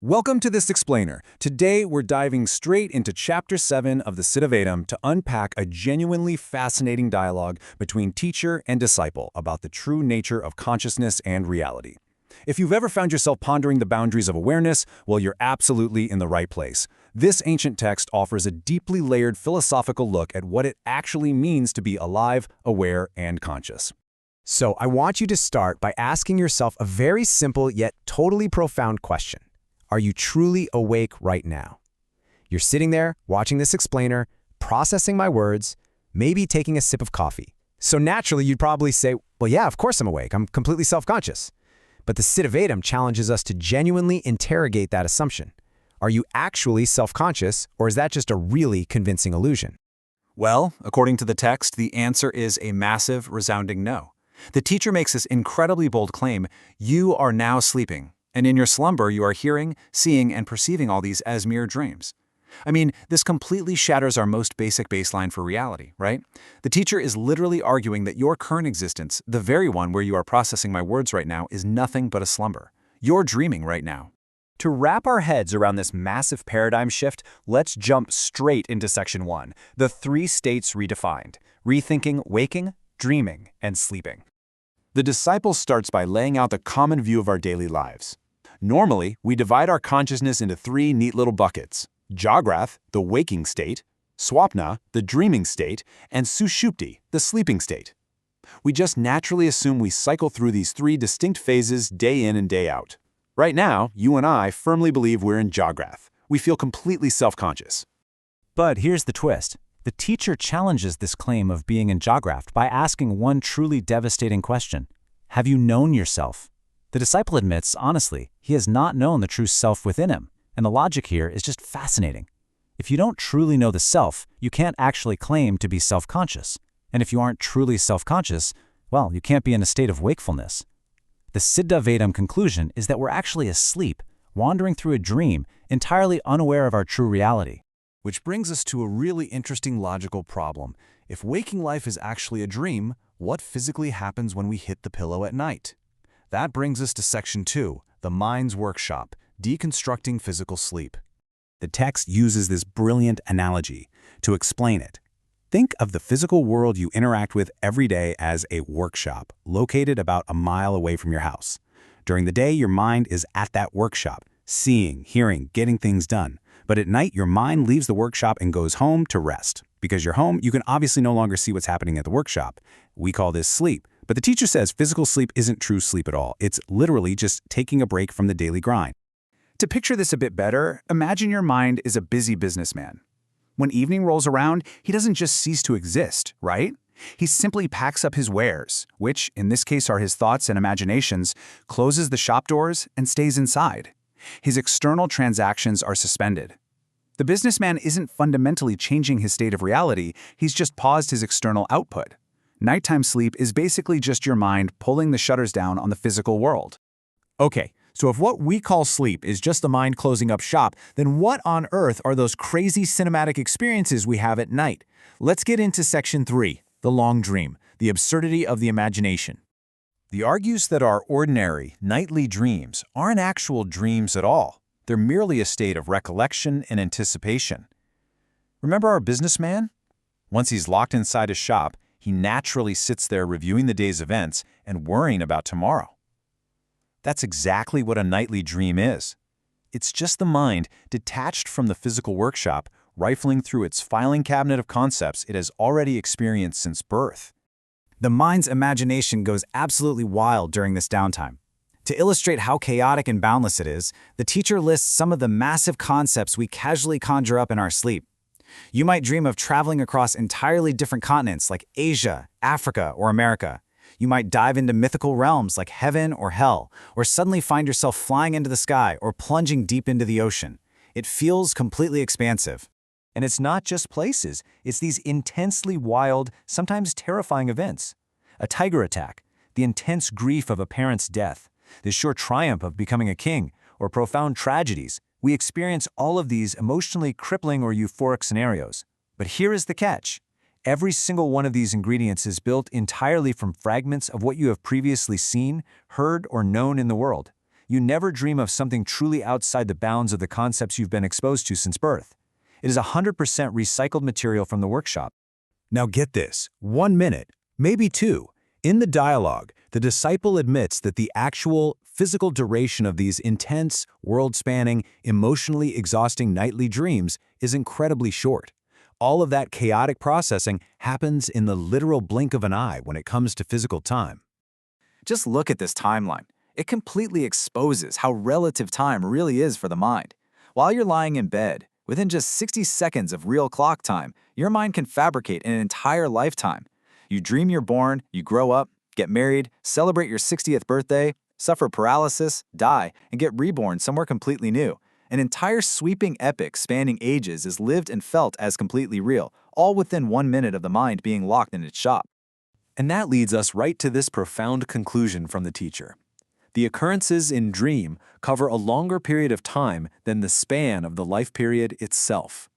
Welcome to this explainer. Today, we're diving straight into Chapter 7 of the Siddha Vedam to unpack a genuinely fascinating dialogue between teacher and disciple about the true nature of consciousness and reality. If you've ever found yourself pondering the boundaries of awareness, well, you're absolutely in the right place. This ancient text offers a deeply layered philosophical look at what it actually means to be alive, aware, and conscious. So I want you to start by asking yourself a very simple yet totally profound question. Are you truly awake right now? You're sitting there, watching this explainer, processing my words, maybe taking a sip of coffee. So naturally, you'd probably say, well, yeah, of course I'm awake. I'm completely self-conscious. But the Siddha Vedam challenges us to genuinely interrogate that assumption. Are you actually self-conscious, or is that just a really convincing illusion? Well, according to the text, the answer is a massive, resounding no. The teacher makes this incredibly bold claim: you are now sleeping. And in your slumber, you are hearing, seeing, and perceiving all these as mere dreams. I mean, this completely shatters our most basic baseline for reality, right? The teacher is literally arguing that your current existence, the very one where you are processing my words right now, is nothing but a slumber. You're dreaming right now. To wrap our heads around this massive paradigm shift, let's jump straight into Section 1, the three states redefined: rethinking, waking, dreaming, and sleeping. The disciple starts by laying out the common view of our daily lives. Normally, we divide our consciousness into three neat little buckets: Jagrath, the waking state; Swapna, the dreaming state; and Sushupti, the sleeping state. We just naturally assume we cycle through these three distinct phases day in and day out. Right now, you and I firmly believe we're in Jagrath. We feel completely self-conscious. But here's the twist. The teacher challenges this claim of being in Jagrath by asking one truly devastating question: have you known yourself? The disciple admits, honestly, he has not known the true self within him, and the logic here is just fascinating. If you don't truly know the self, you can't actually claim to be self-conscious. And if you aren't truly self-conscious, well, you can't be in a state of wakefulness. The Siddha Vedam conclusion is that we're actually asleep, wandering through a dream, entirely unaware of our true reality. Which brings us to a really interesting logical problem. If waking life is actually a dream, what physically happens when we hit the pillow at night? That brings us to Section 2, the mind's workshop, deconstructing physical sleep. The text uses this brilliant analogy to explain it. Think of the physical world you interact with every day as a workshop located about a mile away from your house. During the day, your mind is at that workshop, seeing, hearing, getting things done. But at night, your mind leaves the workshop and goes home to rest. Because you're home, you can obviously no longer see what's happening at the workshop. We call this sleep. But the teacher says physical sleep isn't true sleep at all. It's literally just taking a break from the daily grind. To picture this a bit better, imagine your mind is a busy businessman. When evening rolls around, he doesn't just cease to exist, right? He simply packs up his wares, which in this case are his thoughts and imaginations, closes the shop doors, and stays inside. His external transactions are suspended. The businessman isn't fundamentally changing his state of reality, he's just paused his external output. Nighttime sleep is basically just your mind pulling the shutters down on the physical world. Okay, so if what we call sleep is just the mind closing up shop, then what on earth are those crazy cinematic experiences we have at night? Let's get into Section 3, the long dream, the absurdity of the imagination. He argues that our ordinary, nightly dreams aren't actual dreams at all. They're merely a state of recollection and anticipation. Remember our businessman? Once he's locked inside his shop, he naturally sits there reviewing the day's events and worrying about tomorrow. That's exactly what a nightly dream is. It's just the mind, detached from the physical workshop, rifling through its filing cabinet of concepts it has already experienced since birth. The mind's imagination goes absolutely wild during this downtime. To illustrate how chaotic and boundless it is, the teacher lists some of the massive concepts we casually conjure up in our sleep. You might dream of traveling across entirely different continents like Asia, Africa, or America. You might dive into mythical realms like heaven or hell, or suddenly find yourself flying into the sky or plunging deep into the ocean. It feels completely expansive. And it's not just places, it's these intensely wild, sometimes terrifying events. A tiger attack, the intense grief of a parent's death, the sure triumph of becoming a king, or profound tragedies. We experience all of these emotionally crippling or euphoric scenarios. But here is the catch. Every single one of these ingredients is built entirely from fragments of what you have previously seen, heard, or known in the world. You never dream of something truly outside the bounds of the concepts you've been exposed to since birth. It is 100% recycled material from the workshop. Now get this, 1 minute, maybe 2. In the dialogue, the disciple admits that the actual physical duration of these intense, world-spanning, emotionally exhausting nightly dreams is incredibly short. All of that chaotic processing happens in the literal blink of an eye when it comes to physical time. Just look at this timeline. It completely exposes how relative time really is for the mind. While you're lying in bed, within just 60 seconds of real clock time, your mind can fabricate an entire lifetime. You dream you're born, you grow up, get married, celebrate your 60th birthday, suffer paralysis, die, and get reborn somewhere completely new. An entire sweeping epic spanning ages is lived and felt as completely real, all within 1 minute of the mind being locked in its shop. And that leads us right to this profound conclusion from the teacher. The occurrences in dream cover a longer period of time than the span of the life period itself.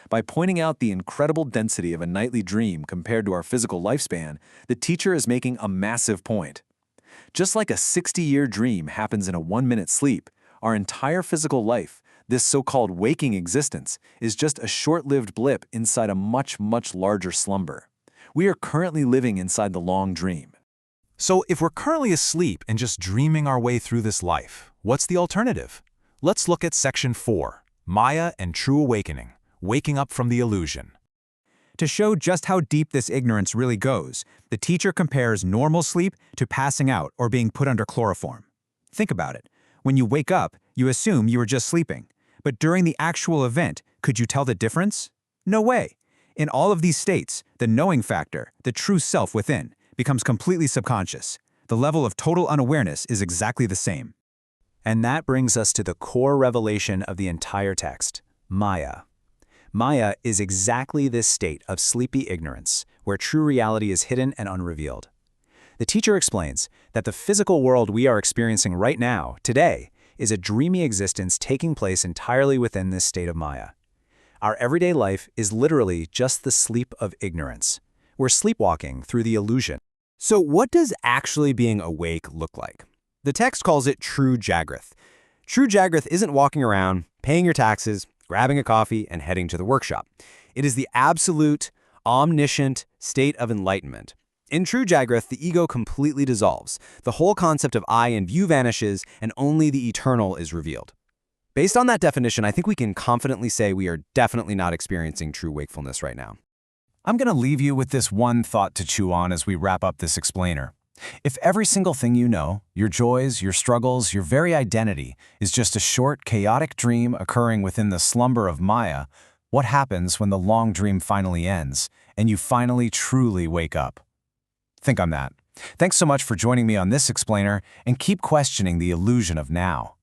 By pointing out the incredible density of a nightly dream compared to our physical lifespan, the teacher is making a massive point. Just like a 60-year dream happens in a 1-minute sleep, our entire physical life, this so-called waking existence, is just a short-lived blip inside a much, much larger slumber. We are currently living inside the long dream. So if we're currently asleep and just dreaming our way through this life, what's the alternative? Let's look at Section 4, Maya and True Awakening, Waking Up from the Illusion. To show just how deep this ignorance really goes, the teacher compares normal sleep to passing out or being put under chloroform. Think about it. When you wake up, you assume you were just sleeping. But during the actual event, could you tell the difference? No way. In all of these states, the knowing factor, the true self within, becomes completely subconscious. The level of total unawareness is exactly the same. And that brings us to the core revelation of the entire text, Maya. Maya is exactly this state of sleepy ignorance, where true reality is hidden and unrevealed. The teacher explains that the physical world we are experiencing right now, today, is a dreamy existence taking place entirely within this state of Maya. Our everyday life is literally just the sleep of ignorance. We're sleepwalking through the illusion. So what does actually being awake look like? The text calls it true Jagrith. True Jagrith isn't walking around, paying your taxes, grabbing a coffee, and heading to the workshop. It is the absolute, omniscient state of enlightenment. In true Jagrith, the ego completely dissolves. The whole concept of I and you vanishes, and only the eternal is revealed. Based on that definition, I think we can confidently say we are definitely not experiencing true wakefulness right now. I'm going to leave you with this one thought to chew on as we wrap up this explainer. If every single thing you know, your joys, your struggles, your very identity, is just a short, chaotic dream occurring within the slumber of Maya, what happens when the long dream finally ends and you finally truly wake up? Think on that. Thanks so much for joining me on this explainer, and keep questioning the illusion of now.